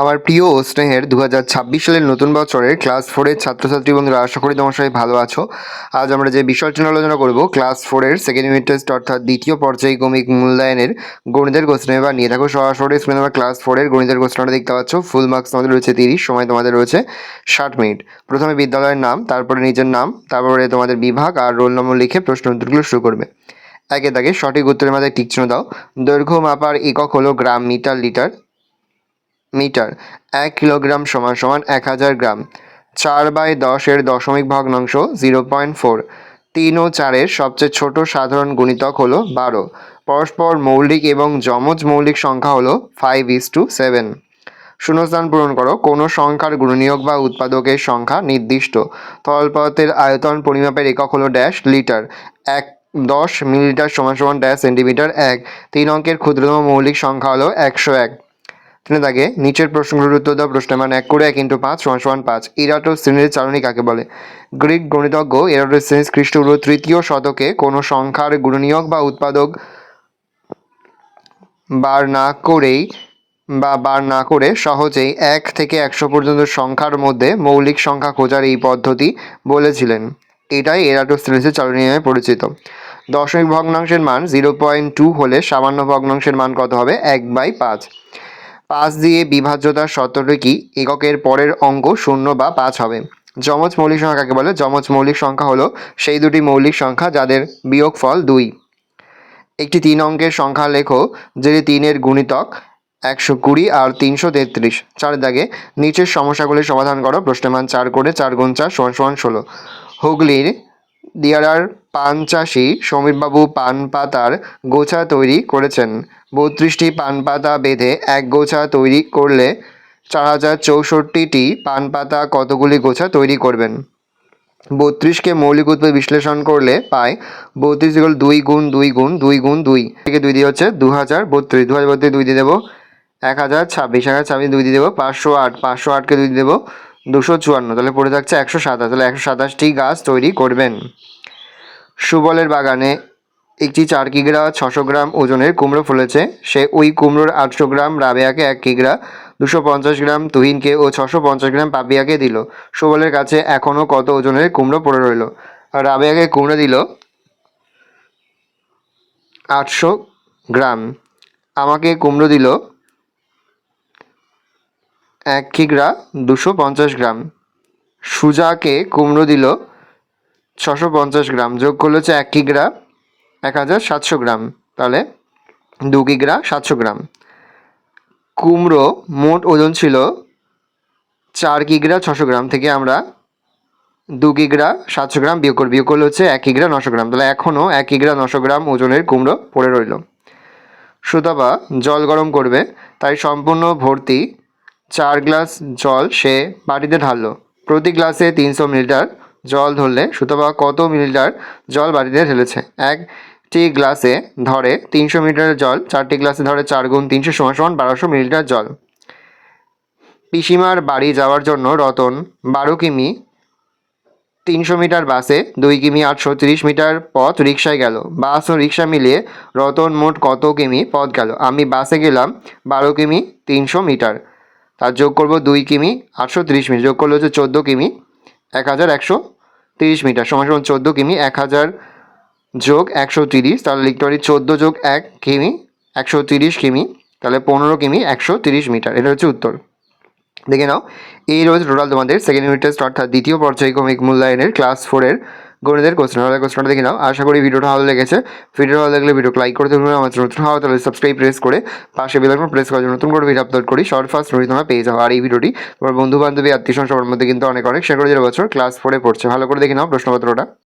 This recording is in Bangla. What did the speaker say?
আমার প্রিয় ও স্নেহের 2026 সালের নতুন বছরের ক্লাস 4-এর ছাত্রছাত্রী বন্ধুরা, আশা করি তোমার সবাই ভালো আছো। আজ আমরা যে বিষয়টি নিয়ে আলোচনা করব, ক্লাস 4-এর সেকেন্ড ইউনিট টেস্ট অর্থাৎ দ্বিতীয় পর্যায়ক্রমিক মূল্যায়নের গণিতের কোশ্চেন। এবার নিয়ে থাকো সরাসরি স্ক্রিনে তোমরা ক্লাস 4-এর গণিতের কোশ্চেনটা দেখতে পাচ্ছ। ফুল মার্কস তোমাদের রয়েছে 30, সময় তোমাদের রয়েছে 60 মিনিট। প্রথমে বিদ্যালয়ের নাম, তারপরে নিজের নাম, তারপরে তোমাদের বিভাগ আর রোল নম্বর লিখে প্রশ্ন উত্তরগুলো শুরু করবে। একে দাগে সঠিক উত্তরের মাঝে টিক চিহ্ন দাও। দৈর্ঘ্য মাপার একক হলো গ্রাম, মিটার, লিটার, মিটার। 1 কিলোগ্রাম সমান সমান 1000 গ্রাম। 4/10 দশমিক ভগ্নাংশ 0.4। 3 ও 4-এর সবচেয়ে ছোট সাধারণ গুণিতক হলো 12। পরস্পর মৌলিক এবং যমজ মৌলিক সংখ্যা হলো 5:7। শূন্যস্থান পূরণ করো। কোনো সংখ্যার গুণনীয়ক বা উৎপাদকের সংখ্যা নির্দিষ্ট। তলপথের আয়তন পরিমাপের একক হলো ড্যাশ, লিটার। 10 মিলিলিটার সমান সমান ড্যাশ সেন্টিমিটার 1। 3 অঙ্কের ক্ষুদ্রতম মৌলিক সংখ্যা হলো 101। দাগে নিচের প্রশ্নগুলোর উত্তর দাও। প্রশ্নের মান 1 করে 1 × 5 = 5। ইরাটোস্থেনিস চালনী কাকে বলে? গ্রিক গণিতজ্ঞ ইরাটোস্থেনিস খ্রিস্টপূর্ব 3য় শতকে কোনো সংখ্যার গুণনীয়ক বা উৎপাদক বার না করে সহজেই 1 থেকে 100 পর্যন্ত সংখ্যার মধ্যে মৌলিক সংখ্যা খোঁজার এই পদ্ধতি বলেছিলেন। এটাই এরাটোস্থেনিসের চালনী নামে পরিচিত। দশমিক ভগ্নাংশের মান 0.2 হলে সামান্য ভগ্নাংশের মান কত হবে? 1/5। 5 দিয়ে বিভাজ্যতার শর্তটি কি? এককের পরের অঙ্ক 0 বা 5 হবে। যমজ মৌলিক সংখ্যা কাকে বলে? যমজ মৌলিক সংখ্যা হলো সেই দুটি মৌলিক সংখ্যা যাদের বিয়োগফল 2। একটি 3 অঙ্কের সংখ্যা লেখো যেটি 3-এর গুণিতক 120 আর 333। 4 দাগে নিচের সমস্যাগুলি সমাধান করো। প্রশ্নের মান 4 করে 4 × 4 = 16। হুগলির দিয়ারার পান চাষি সমীরবাবু পান পাতার গোছা তৈরি করেছেন। 32টি পান পাতা বেঁধে এক গোছা তৈরি করলে 4064টি পান পাতা কতগুলি গোছা তৈরি করবেন? 32কে মৌলিক উৎপাদক বিশ্লেষণ করলে পায় 32 2 × 2 × 2 × 2 থেকে 2 দিয়ে হচ্ছে 2032। 2032 2 দিয়ে দেবো 1026। 1026 2 দিয়ে দেবো 508। 508কে 2 দিয়ে দেবো 254। তাহলে পড়ে থাকছে 127। তাহলে 127টি গাছ তৈরি করবেন। সুবলের বাগানে একটি 4 কিগ্রা 600 গ্রাম ওজনের কুমড়ো ফলেছে। সে ওই কুমড়োর 800 গ্রাম রাবেয়াকে, 1 কিগ্রা 250 গ্রাম তুহিনকে ও 650 গ্রাম পাপিয়াকে দিল। সুবলের কাছে এখনও কত ওজনের কুমড়ো পড়ে রইল? রাবেয়াকে কুমড়ো দিল 800 গ্রাম, আমাকে কুমড়ো দিল 1 কিগ্রা 250 গ্রাম, সুজাকে কুমড়ো দিল 650 গ্রাম, যোগ করলে হচ্ছে 1 কিগ্রা 1700 গ্রাম, তাহলে 2 কিগ্রা 700 গ্রাম। কুমড়ো মোট ওজন ছিল 4 কিগ্রা 600 গ্রাম থেকে আমরা 2 কিগ্রা 700 গ্রাম বিয়োগ করলে হচ্ছে 1 কিগ্রা 900 গ্রাম। তাহলে এখনও 1 কিগ্রা 900 গ্রাম ওজনের কুমড়ো পড়ে রইল। সুতপা জল গরম করবে, তাই সম্পূর্ণ ভর্তি 4 গ্লাস জল সে বাটিতে ঢাললো। প্রতি গ্লাসে 300 মিলিলিটার জল ধরলে সুতপা কত মিলিলিটার জল বাটিতে ঢেলেছে? একটি গ্লাসে ধরে 300 মিলিলিটার জল, 4টি গ্লাসে ধরে 4 × 300 = 1200 মিলিলিটার জল। পিসিমার বাড়ি যাওয়ার জন্য রতন 12 কিমি 300 মিটার বাসে, 2 কিমি 830 মিটার পথ রিক্সায় গেল। বাস ও রিক্সা মিলিয়ে রতন মোট কত কিমি পথ গেল? আমি বাসে গেলাম 12 কিমি 300 মিটার, তার যোগ করব 2 কিমি 830 মিটার, যোগ করলে হচ্ছে 14 কিমি 1130 মিটার = 14 কিমি 1000 যোগ 130। তাহলে লিখতে পারি 14 যোগ 1 কিমি 130 কিমি, তাহলে 15 কিমি 130 মিটার। এটা হচ্ছে উত্তর। দেখে নাও, এই রয়েছে টোটাল তোমাদের সেকেন্ড ইউনিট টেস্ট অর্থাৎ দ্বিতীয় পর্যায়ক্রমিক মূল্যায়নের ক্লাস 4-এর গণিতের কোশ্চেনটা দেখে নাও। আশা করি ভিডিওটা ভালো লেগেছে। ভিডিও ভালো লাগলে ভিডিওকে লাইক করতে ভুলবে না। আমার নতুন হওয়া তাহলে সাবস্ক্রাইব প্রেস করে পাশে বেল আইকন প্রেস করার জন্য নতুন করে ভিডিও আপলোড করি সবার ফার্স্ট নোটিফিকেশন তোমরা পেয়ে যাও। আর এই ভিডিওটি তোমার বন্ধু বান্ধবী আত্মীয় সবার মধ্যে কিন্তু অনেক শেয়ার করে যাওয়ার বছর ক্লাস 4-এ পড়ছে। ভালো করে দেখে নাও প্রশ্নপত্রটা।